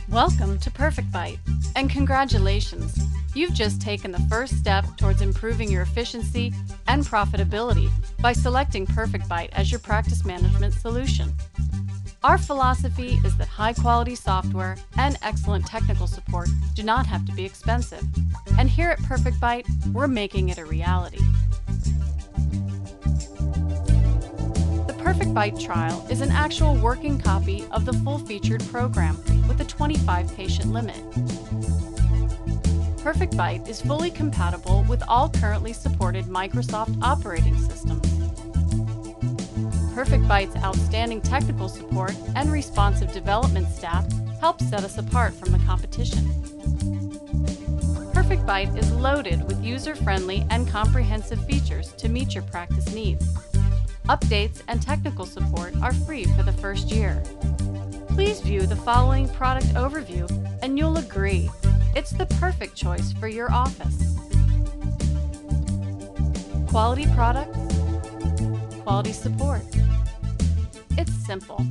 Welcome to Perfect Bite, and congratulations! You've just taken the first step towards improving your efficiency and profitability by selecting Perfect Bite as your practice management solution. Our philosophy is that high-quality software and excellent technical support do not have to be expensive, and here at Perfect Bite, we're making it a reality. The Perfect Bite trial is an actual working copy of the full-featured program with a 25-patient limit. Perfect Bite is fully compatible with all currently supported Microsoft operating systems. Perfect Bite's outstanding technical support and responsive development staff help set us apart from the competition. Perfect Bite is loaded with user-friendly and comprehensive features to meet your practice needs. Updates and technical support are free for the first year. Please view the following product overview and you'll agree it's the perfect choice for your office. Quality products, quality support. It's simple.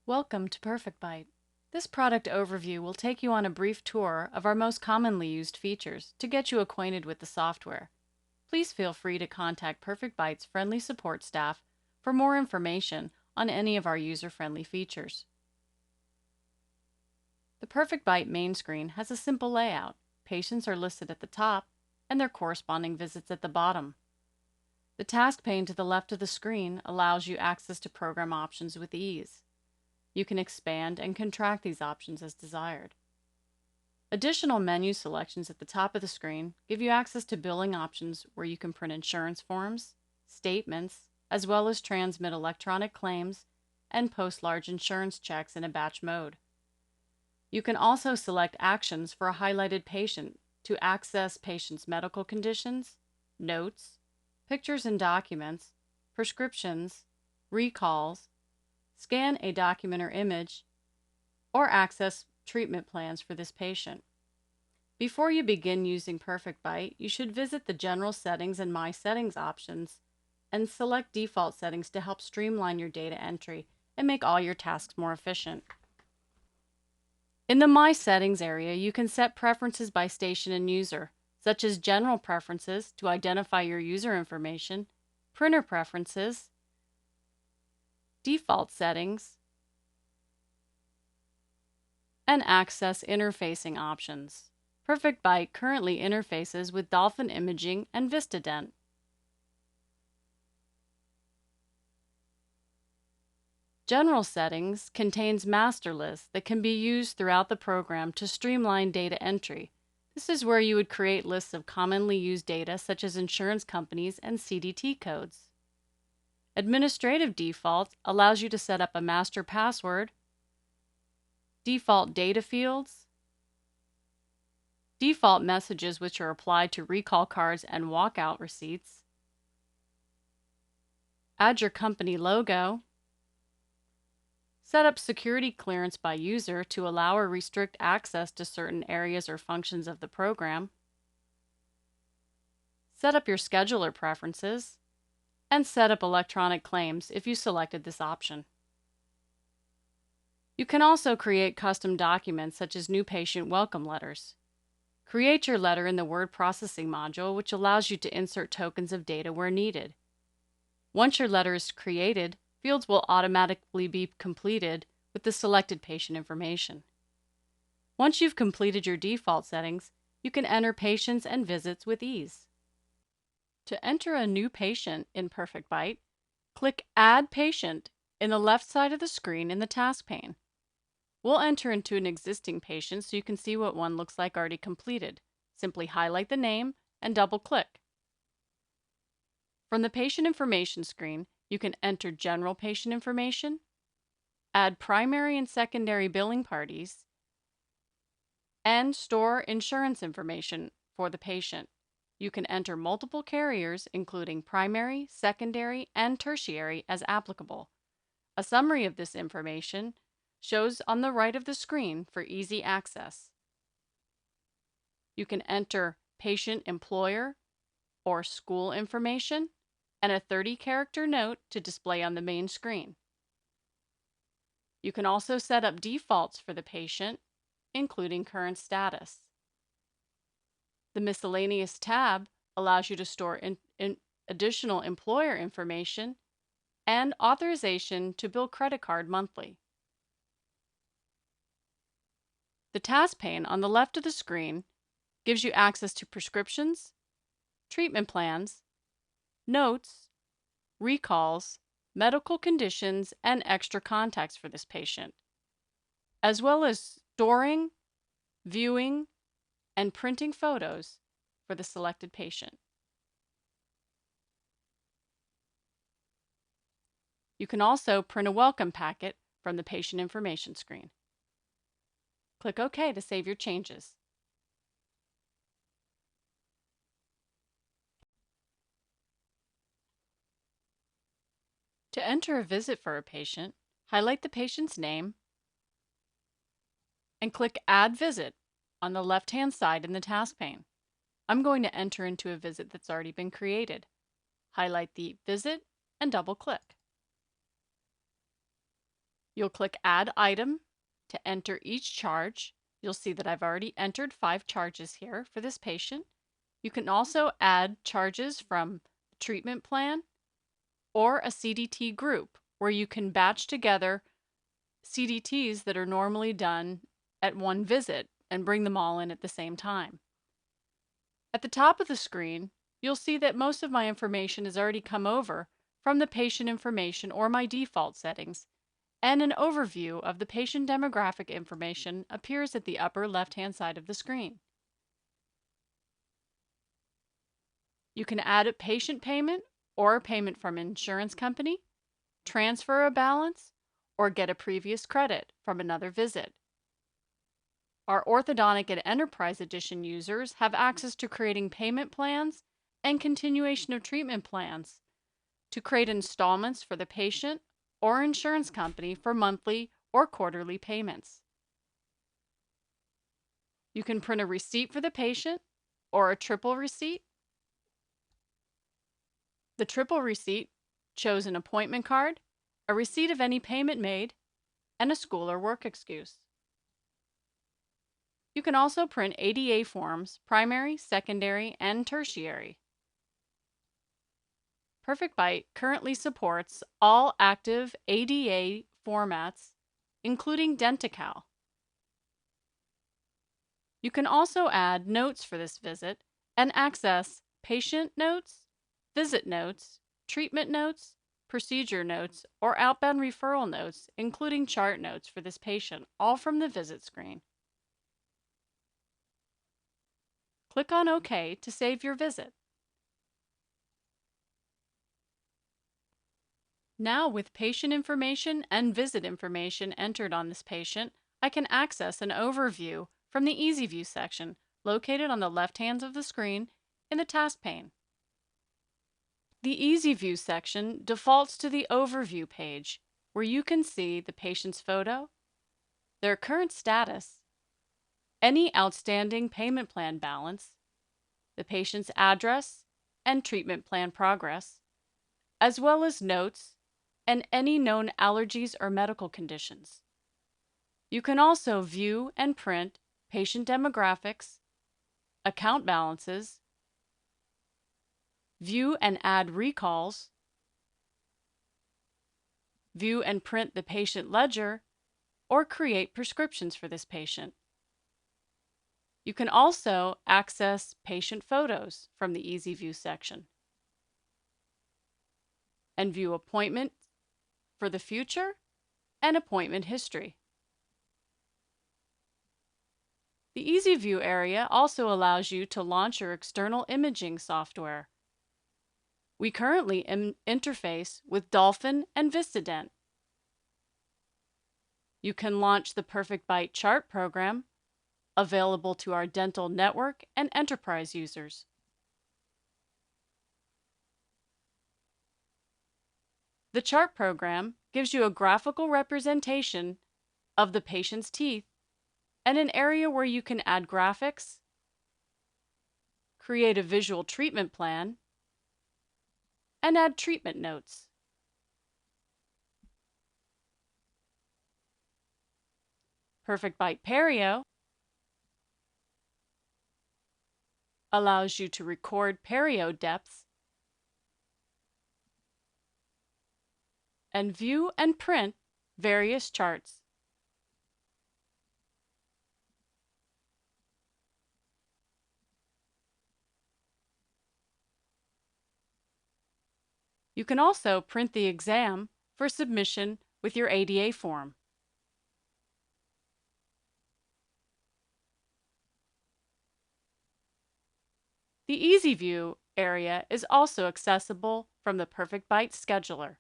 Welcome to Perfect Bite. This product overview will take you on a brief tour of our most commonly used features to get you acquainted with the software. Please feel free to contact Perfect Bite's friendly support staff for more information on any of our user-friendly features. The Perfect Bite main screen has a simple layout. Patients are listed at the top and their corresponding visits at the bottom. The task pane to the left of the screen allows you access to program options with ease. You can expand and contract these options as desired. Additional menu selections at the top of the screen give you access to billing options where you can print insurance forms, statements, as well as transmit electronic claims and post large insurance checks in a batch mode. You can also select actions for a highlighted patient to access patients' medical conditions, notes, pictures and documents, prescriptions, recalls, scan a document or image, or access treatment plans for this patient. Before you begin using Perfect Bite, you should visit the General Settings and My Settings options and select default settings to help streamline your data entry and make all your tasks more efficient. In the My Settings area, you can set preferences by station and user, such as General Preferences to identify your user information, Printer Preferences, Default Settings, and Access Interfacing options. Perfect Bite currently interfaces with Dolphin Imaging and VistaDent. General Settings contains master lists that can be used throughout the program to streamline data entry. This is where you would create lists of commonly used data such as insurance companies and CDT codes. Administrative Default allows you to set up a master password, default data fields, default messages which are applied to recall cards and walkout receipts, add your company logo, set up security clearance by user to allow or restrict access to certain areas or functions of the program, set up your scheduler preferences, and set up electronic claims if you selected this option. You can also create custom documents such as new patient welcome letters. Create your letter in the word processing module, which allows you to insert tokens of data where needed. Once your letter is created, fields will automatically be completed with the selected patient information. Once you've completed your default settings, you can enter patients and visits with ease. To enter a new patient in Perfect Bite, click Add Patient in the left side of the screen in the task pane. We'll enter into an existing patient so you can see what one looks like already completed. Simply highlight the name and double-click. From the patient information screen, you can enter general patient information, add primary and secondary billing parties, and store insurance information for the patient. You can enter multiple carriers, including primary, secondary, and tertiary as applicable. A summary of this information shows on the right of the screen for easy access. You can enter patient employer or school information and a 30-character note to display on the main screen. You can also set up defaults for the patient, including current status. The Miscellaneous tab allows you to store additional employer information and authorization to bill credit card monthly. The task pane on the left of the screen gives you access to prescriptions, treatment plans, notes, recalls, medical conditions, and extra contacts for this patient, as well as storing, viewing, and printing photos for the selected patient. You can also print a welcome packet from the patient information screen. Click OK to save your changes. To enter a visit for a patient, highlight the patient's name and click Add Visit on the left-hand side in the task pane. I'm going to enter into a visit that's already been created. Highlight the visit and double-click. You'll click Add Item to enter each charge. You'll see that I've already entered 5 charges here for this patient. You can also add charges from the treatment plan or a CDT group where you can batch together CDTs that are normally done at one visit and bring them all in at the same time. At the top of the screen, you'll see that most of my information has already come over from the patient information or my default settings, and an overview of the patient demographic information appears at the upper left-hand side of the screen. You can add a patient payment or a payment from an insurance company, transfer a balance, or get a previous credit from another visit. Our Orthodontic and Enterprise Edition users have access to creating payment plans and continuation of treatment plans to create installments for the patient or insurance company for monthly or quarterly payments. You can print a receipt for the patient or a triple receipt. The triple receipt shows an appointment card, a receipt of any payment made, and a school or work excuse. You can also print ADA forms, primary, secondary, and tertiary. PerfectBite currently supports all active ADA formats, including Denti-Cal. You can also add notes for this visit and access patient notes, visit notes, treatment notes, procedure notes, or outbound referral notes, including chart notes for this patient, all from the visit screen. Click on OK to save your visit. Now, with patient information and visit information entered on this patient, I can access an overview from the Easy View section located on the left hand of the screen in the task pane. The Easy View section defaults to the Overview page, where you can see the patient's photo, their current status, any outstanding payment plan balance, the patient's address, and treatment plan progress, as well as notes and any known allergies or medical conditions. You can also view and print patient demographics, account balances, view and add recalls, view and print the patient ledger, or create prescriptions for this patient. You can also access patient photos from the Easy View section and view appointments for the future and appointment history. The Easy View area also allows you to launch your external imaging software. We currently interface with Dolphin and VistaDent. You can launch the PerfectBite chart program, available to our dental network and enterprise users. The chart program gives you a graphical representation of the patient's teeth, and an area where you can add graphics, create a visual treatment plan, and add treatment notes. Perfect Bite Perio allows you to record perio depths and view and print various charts. You can also print the exam for submission with your ADA form. The Easy View area is also accessible from the Perfect Bite scheduler.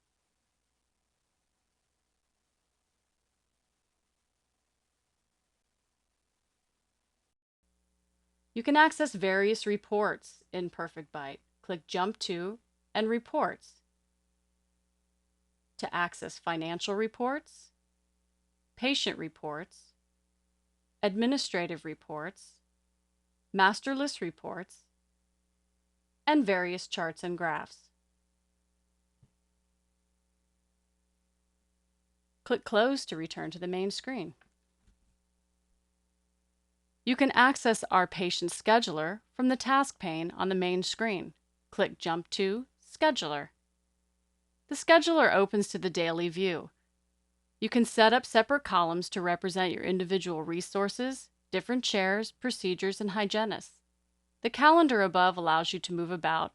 You can access various reports in Perfect Bite. Click Jump to and Reports to access financial reports, patient reports, administrative reports, master list reports, and various charts and graphs. Click Close to return to the main screen. You can access our patient scheduler from the task pane on the main screen. Click Jump to Scheduler. The scheduler opens to the daily view. You can set up separate columns to represent your individual resources, different chairs, procedures, and hygienists. The calendar above allows you to move about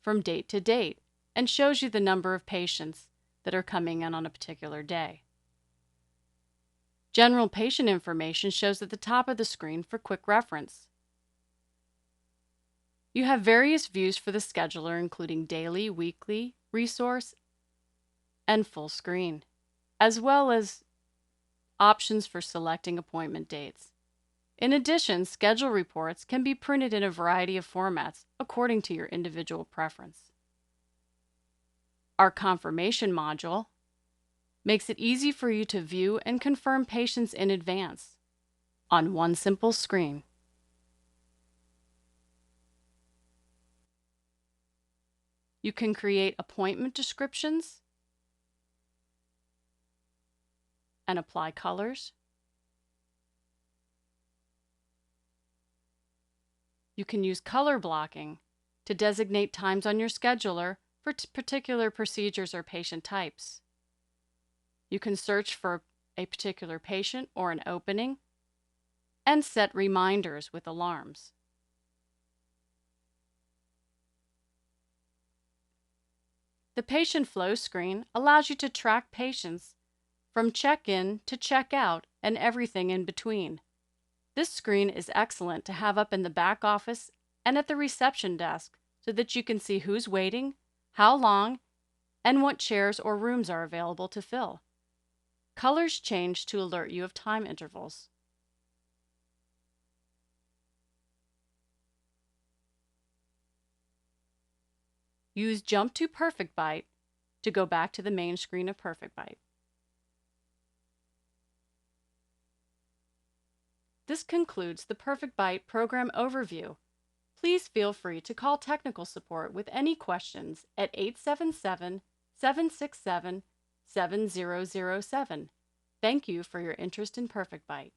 from date to date and shows you the number of patients that are coming in on a particular day. General patient information shows at the top of the screen for quick reference. You have various views for the scheduler, including daily, weekly, resource, and full screen, as well as options for selecting appointment dates. In addition, schedule reports can be printed in a variety of formats according to your individual preference. Our confirmation module makes it easy for you to view and confirm patients in advance on one simple screen. You can create appointment descriptions and apply colors. You can use color blocking to designate times on your scheduler for particular procedures or patient types. You can search for a particular patient or an opening and set reminders with alarms. The patient flow screen allows you to track patients from check-in to check-out and everything in between. This screen is excellent to have up in the back office and at the reception desk so that you can see who's waiting, how long, and what chairs or rooms are available to fill. Colors change to alert you of time intervals. Use Jump to Perfect Bite to go back to the main screen of Perfect Bite. This concludes the Perfect Bite program overview. Please feel free to call technical support with any questions at 877-767-7007. Thank you for your interest in Perfect Bite.